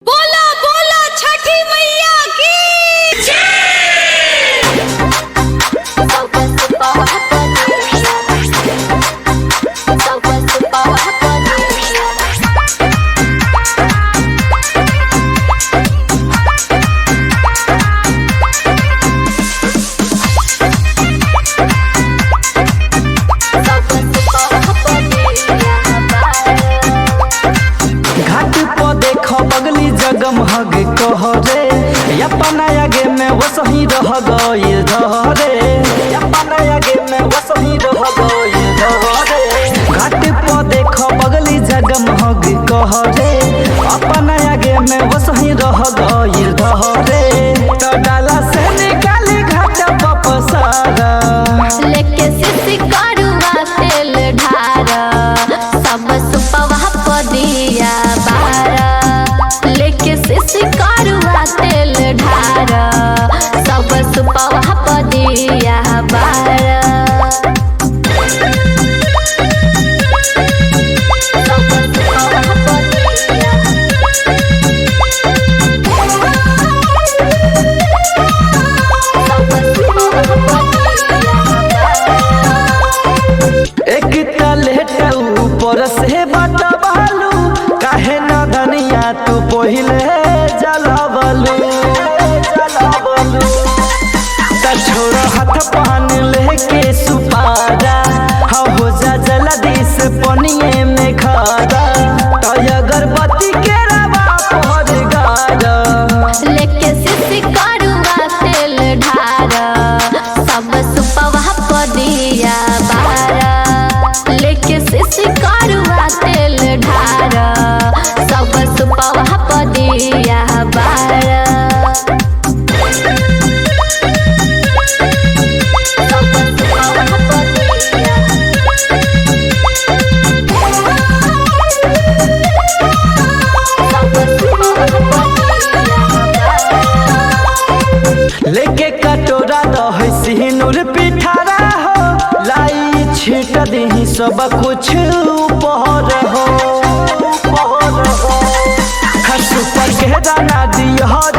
बोला बोला छठी मैया की जगमग कहरे अपना आगे में वो सही रह गइल धरे अपना आगे में वो सही रह गइल धरे घाट पर देख बगली जगमग कहरे अपना आगे में वो सही रह गइल धरे तो डाला से निकाली घाट पर पसारा लेके सिसी करुआ तेल ढारा सब सुपवा पदिया बारा लेके सिसी करुआ तेल ढारा सब सुपवा पदिया बारा ऊपर से बटवालू काहे न धनिया तू पहिले जलावलू त छोड़ हाथ पान लेके सुपारा हो जा जल्दी से पनिए में खारा तो अगरबत्ती के रवा पहर गारा लेके सिसी करुआ तेल ढारा सब सुपवा पदिया बारा लेके सिसी करुआ तेल ढारा सब सुपवा पदिया बारा लेके कटोरा दही सिनुर पिठारा हो लाई छीट दही सब कुछ ऊपर हो सुपर के दाना दिहर